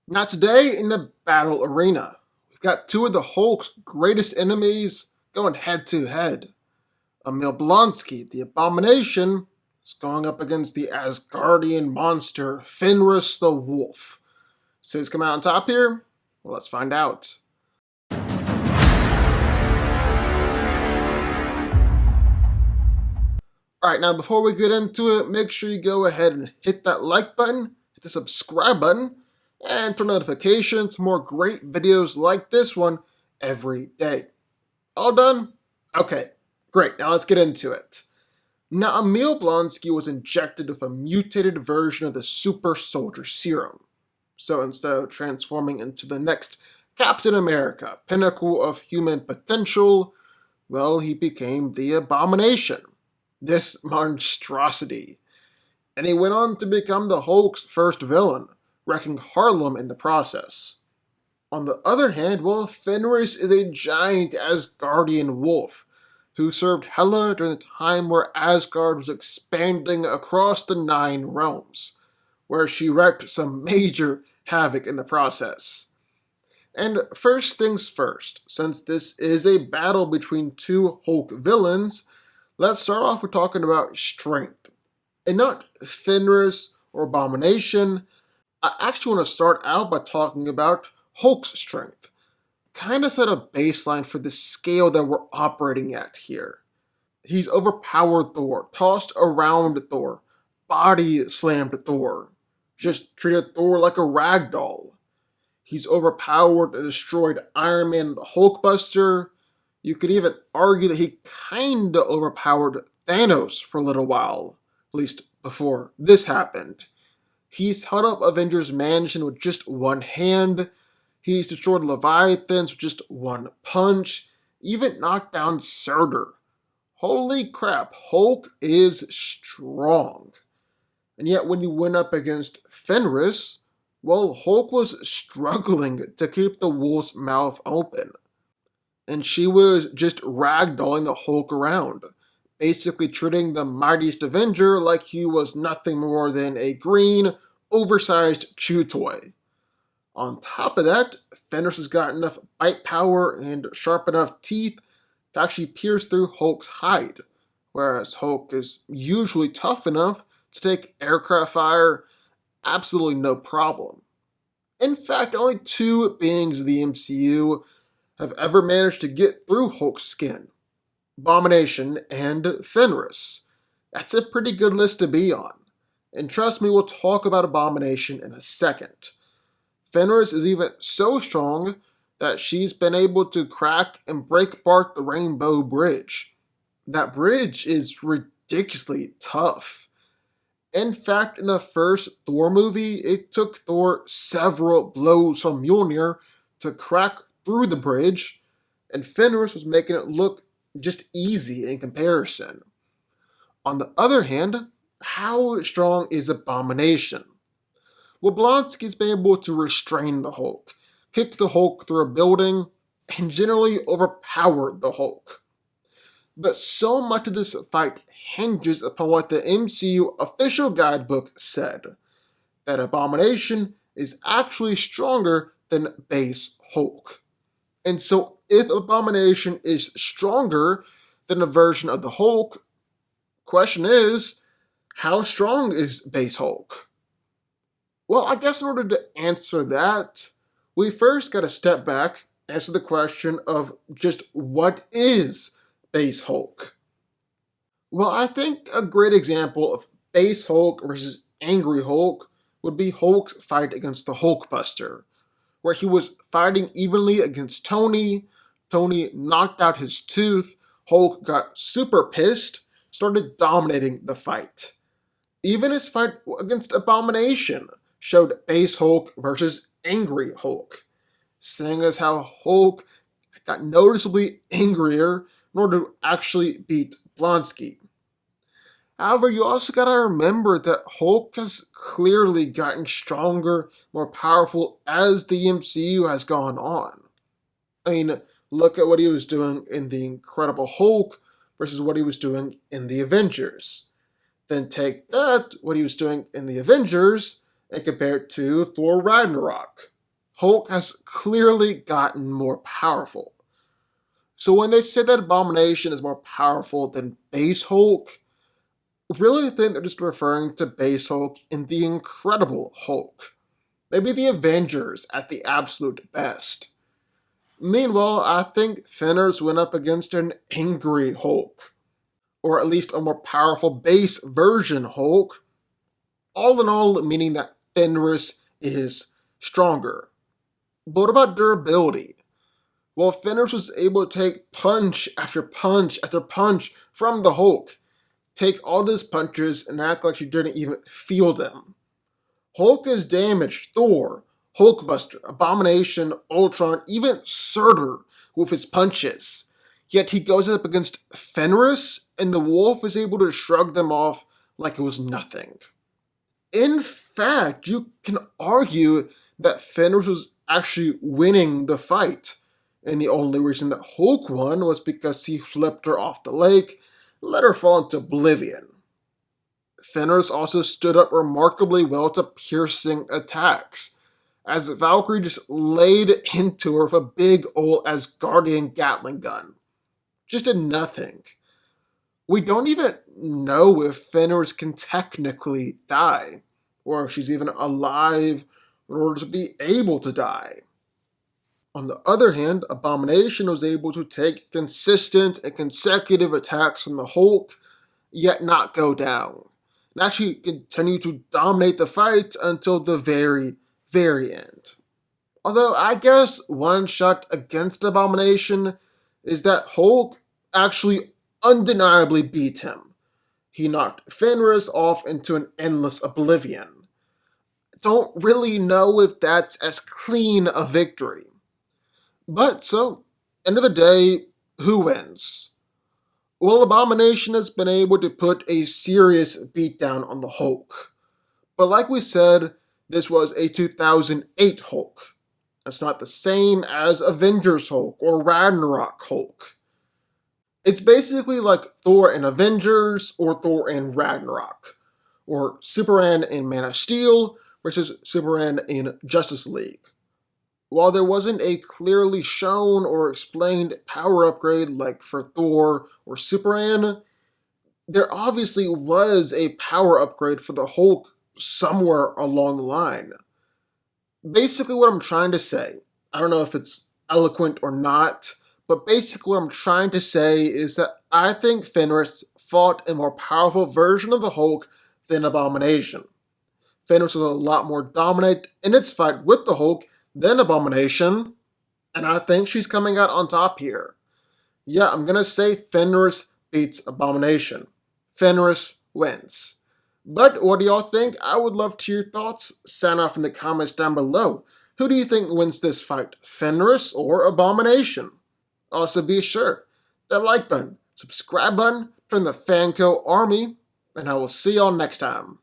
Now today in the battle arena, we've got two of the Hulk's greatest enemies going head to head. Emil Blonsky, the Abomination, is going up against the Asgardian monster Fenris the Wolf. So who's coming out on top here? Well, let's find out. Alright, now before we get into it, make sure you go ahead and hit that like button, hit the subscribe button, and turn notifications for more great videos like this one every day. All done? Okay, great. Now let's get into it. Now, Emil Blonsky was injected with a mutated version of the super soldier serum. So instead of transforming into the next Captain America, pinnacle of human potential, well, he became the Abomination, this monstrosity. And he went on to become the Hulk's first villain, wrecking Harlem in the process. On the other hand, well, Fenris is a giant Asgardian wolf who served Hela during the time where Asgard was expanding across the 9 realms, where she wreaked some major havoc in the process. And first things first, since this is a battle between two Hulk villains, let's start off with talking about strength. And not Fenris or Abomination, I actually want to start out by talking about Hulk's strength. Kind of set a baseline for the scale that we're operating at here. He's overpowered Thor, tossed around Thor, body slammed Thor, just treated Thor like a rag doll. He's overpowered and destroyed Iron Man and the Hulkbuster. You could even argue that he kinda overpowered Thanos for a little while, at least before this happened. He's held up Avengers Mansion with just one hand. He's destroyed Leviathans with just one punch. Even knocked down Surtur. Holy crap, Hulk is strong. And yet when he went up against Fenris, well, Hulk was struggling to keep the wolf's mouth open. And she was just ragdolling the Hulk around, basically treating the mightiest Avenger like he was nothing more than a green, oversized chew toy. On top of that, Fenris has got enough bite power and sharp enough teeth to actually pierce through Hulk's hide, whereas Hulk is usually tough enough to take aircraft fire absolutely no problem. In fact, only two beings in the MCU have ever managed to get through Hulk's skin: Abomination and Fenris. That's a pretty good list to be on. And trust me, we'll talk about Abomination in a second. Fenris is even so strong that she's been able to crack and break apart the Rainbow Bridge. That bridge is ridiculously tough. In fact, in the first Thor movie, it took Thor several blows from Mjolnir to crack through the bridge, and Fenris was making it look just easy in comparison. On the other hand, how strong is Abomination? Well, Blonsky's been able to restrain the Hulk, kick the Hulk through a building, and generally overpower the Hulk. But so much of this fight hinges upon what the MCU official guidebook said, that Abomination is actually stronger than base Hulk. And so if Abomination is stronger than a version of the Hulk, question is, how strong is base Hulk? Well, I guess in order to answer that, we first got to step back, answer the question of just what is base Hulk? Well, I think a great example of base Hulk versus angry Hulk would be Hulk's fight against the Hulkbuster, where he was fighting evenly against Tony. Tony knocked out his tooth. Hulk got super pissed, started dominating the fight. Even his fight against Abomination showed base Hulk versus angry Hulk, seeing as how Hulk got noticeably angrier in order to actually beat Blonsky. However, you also gotta remember that Hulk has clearly gotten stronger, more powerful as the MCU has gone on. I mean, look at what he was doing in The Incredible Hulk versus what he was doing in The Avengers. Then take that, what he was doing in The Avengers, and compare it to Thor Ragnarok, Hulk has clearly gotten more powerful. So when they say that Abomination is more powerful than base Hulk, really think they're just referring to base Hulk in the Incredible Hulk. Maybe the Avengers at the absolute best. Meanwhile, I think Fenris went up against an angry Hulk, or at least a more powerful base version Hulk. All in all, meaning that Fenris is stronger. But what about durability? Well, Fenris was able to take punch after punch after punch from the Hulk, take all those punches and act like she didn't even feel them. Hulk has damaged Thor, Hulkbuster, Abomination, Ultron, even Surtur with his punches. Yet he goes up against Fenris, and the wolf is able to shrug them off like it was nothing. In fact, you can argue that Fenris was actually winning the fight, and the only reason that Hulk won was because he flipped her off the lake, let her fall into oblivion. Fenris also stood up remarkably well to piercing attacks, as Valkyrie just laid into her with a big old Asgardian Gatling gun. Just did nothing. We don't even know if Fenris can technically die, or if she's even alive in order to be able to die. On the other hand, Abomination was able to take consistent and consecutive attacks from the Hulk, yet not go down, and actually continue to dominate the fight until the very, very end. Although I guess one shot against Abomination is that Hulk actually undeniably beat him. He knocked Fenris off into an endless oblivion. Don't really know if that's as clean a victory. But so, end of the day, who wins? Well, Abomination has been able to put a serious beatdown on the Hulk. But like we said, this was a 2008 Hulk. It's not the same as Avengers Hulk or Ragnarok Hulk. It's basically like Thor in Avengers or Thor in Ragnarok, or Superman in Man of Steel versus Superman in Justice League. While there wasn't a clearly shown or explained power upgrade like for Thor or Superman, there obviously was a power upgrade for the Hulk somewhere along the line. Basically what I'm trying to say, I don't know if it's eloquent or not, but basically what I'm trying to say is that I think Fenris fought a more powerful version of the Hulk than Abomination. Fenris was a lot more dominant in its fight with the Hulk than Abomination, and I think she's coming out on top here. Yeah, I'm gonna say Fenris beats Abomination. Fenris wins. But what do y'all think? I would love to hear your thoughts. Sound off in the comments down below. Who do you think wins this fight, Fenris or Abomination? Also be sure, that like button, subscribe button, join the Fanco army, and I will see y'all next time.